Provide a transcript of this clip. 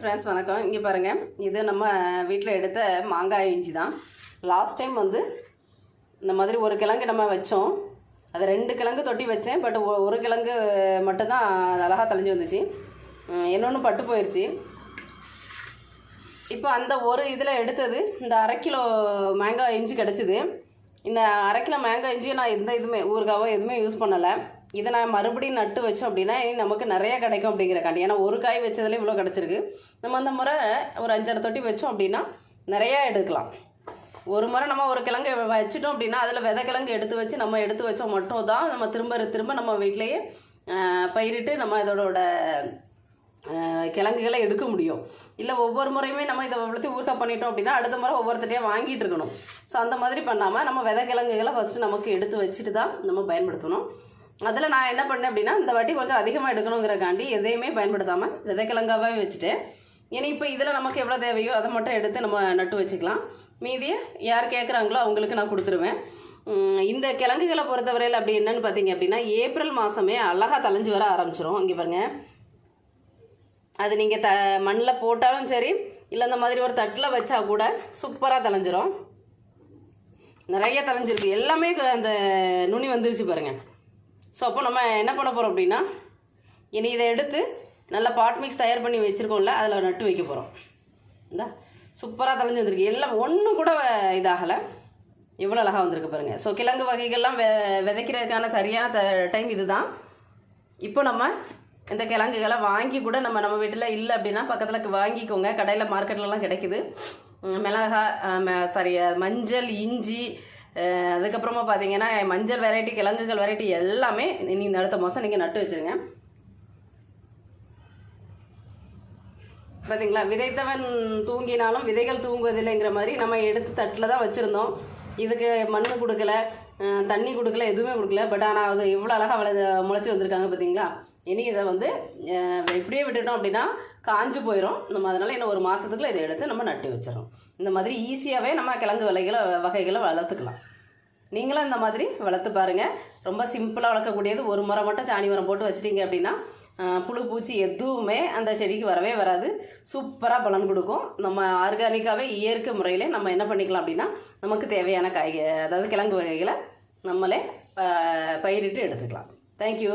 Friends வணக்கம். இங்கே பாருங்கள், இது நம்ம வீட்டில் எடுத்த மாங்காய் இஞ்சி தான். லாஸ்ட் டைம் வந்து இந்த மாதிரி ஒரு கிழங்கு நம்ம வச்சோம். அதை 2 கிழங்கு தொட்டி வச்சேன். பட் ஒரு கிழங்கு மட்டும்தான் அழகாக தழிஞ்சு வந்துச்சு. இன்னொன்று பட்டு போயிடுச்சு. இப்போ அந்த ஒரு இதில் எடுத்தது இந்த 1/2 கிலோ மாங்காய் இஞ்சி கிடச்சிது. இந்த 1/2 கிலோ மாங்காய் இஞ்சியை நான் எந்த இதுவுமே ஊறுகாவோ எதுவுமே யூஸ் பண்ணலை. இதை நான் மறுபடியும் நட்டு வச்சோம் அப்படின்னா நமக்கு நிறைய கிடைக்கும் அப்படிங்கிறக்காண்டி. ஏன்னா ஒரு காய் வச்சதில் இவ்வளோ கிடச்சிருக்கு. நம்ம அந்த முறை ஒரு 5-6 தொட்டி வச்சோம் அப்படின்னா நிறையா எடுக்கலாம். ஒரு முறை நம்ம ஒரு கிழங்கு வச்சிட்டோம் அப்படின்னா அதில் விதை கிழங்கு எடுத்து வச்சோம் மட்டும் தான் நம்ம திரும்ப நம்ம வீட்டிலையே பயிரிட்டு நம்ம இதோட கிழங்குகளை எடுக்க முடியும். இல்லை ஒவ்வொரு முறையுமே நம்ம இதை வளர்த்து ஊறுகாய் பண்ணிட்டோம் அப்படின்னா அடுத்த முறை ஒவ்வொருத்தட்டையாக வாங்கிட்டு இருக்கணும். ஸோ அந்த மாதிரி பண்ணாமல் நம்ம விதை கிழங்குகளை ஃபஸ்ட்டு நமக்கு எடுத்து வச்சுட்டு தான் நம்ம பயன்படுத்தணும். அதில் நான் என்ன பண்ணேன் அப்படின்னா இந்த வாட்டி கொஞ்சம் அதிகமாக எடுக்கணுங்கிறக்காண்டி எதையுமே பயன்படுத்தாமல் விதைக்கிழங்காவே வச்சுட்டேன். ஏன்னா இப்போ இதில் நமக்கு எவ்வளோ தேவையோ அதை மட்டும் எடுத்து நம்ம நட்டு வச்சுக்கலாம். மீதியை யார் கேட்குறாங்களோ அவங்களுக்கு நான் கொடுத்துருவேன். இந்த கிழங்குகளை பொறுத்தவரையில் அப்படி என்னென்னு பார்த்தீங்க அப்படின்னா ஏப்ரல் மாதமே அழகாக தளைஞ்சு வர ஆரம்பிச்சிடும். இங்கே பாருங்கள், அது நீங்கள் மண்ணில் போட்டாலும் சரி, இல்லை இந்த மாதிரி ஒரு தட்டில் வச்சா கூட சூப்பராக தளைஞ்சிரும். நிறைய தளைஞ்சிருக்கு, எல்லாமே அந்த நுனி வந்துருச்சு பாருங்கள். ஸோ அப்போ நம்ம என்ன பண்ண போகிறோம் அப்படின்னா இனி இதை எடுத்து நல்லா பாட் மிக்ஸ் தயார் பண்ணி வச்சுருக்கோம்ல, அதில் நட்டு வைக்க போகிறோம். இந்த சூப்பராக தளைஞ்சு வந்திருக்கு. எல்லாம் ஒன்றும் கூட இதாகலை, எவ்வளோ அழகாக வந்திருக்கு பாருங்கள். ஸோ கிழங்கு வகைகள்லாம் விதைக்கிறதுக்கான சரியான டைம் இது தான். இப்போ நம்ம இந்த கிழங்குகளை வாங்கி கூட நம்ம வீட்டில் இல்லை அப்படின்னா பக்கத்தில் வாங்கிக்கோங்க. கடையில் மார்க்கெட்லலாம் கிடைக்குது. மஞ்சள், இஞ்சி, அதுக்கப்புறமா பார்த்தீங்கன்னா மஞ்சள் வெரைட்டி, கிழங்குகள் வெரைட்டி எல்லாமே இந்த அடுத்த மாதம் நீங்கள் நட்டு வச்சுருங்க. பார்த்தீங்களா, விதைத்தவன் தூங்கினாலும் விதைகள் தூங்குவதில்லைங்கிற மாதிரி நம்ம எடுத்து தட்டில் தான் வச்சுருந்தோம். இதுக்கு மண் கொடுக்கல, தண்ணி கொடுக்கல, எதுவுமே கொடுக்கல. பட் ஆனால் அது எவ்வளோ அழகாக முளைச்சி வந்திருக்காங்க பார்த்தீங்களா. இனி இதை வந்து இப்படியே விட்டுட்டோம் அப்படின்னா காஞ்சு போயிடும். நம்ம அதனால் இன்னும் ஒரு மாதத்துக்குள்ள இதை எடுத்து நம்ம நட்டு வச்சிடறோம். இந்த மாதிரி ஈஸியாகவே நம்ம கிழங்கு வகைகளை வளர்த்துக்கலாம். நீங்களும் இந்த மாதிரி வளர்த்து பாருங்கள். ரொம்ப சிம்பிளாக வளர்க்கக்கூடியது. ஒரு மரம் மட்டும் சாணி உரம் போட்டு வச்சிட்டிங்க அப்படின்னா புழு பூச்சி எதுவுமே அந்த செடிக்கு வரவே வராது. சூப்பராக பலன் கொடுக்கும். நம்ம ஆர்கானிக்காகவே இயற்கை முறையில் நம்ம என்ன பண்ணிக்கலாம் அப்படின்னா நமக்கு தேவையான அதாவது கிழங்கு வகைகளை நம்மளே பயிரிட்டு எடுத்துக்கலாம். தேங்க்யூ.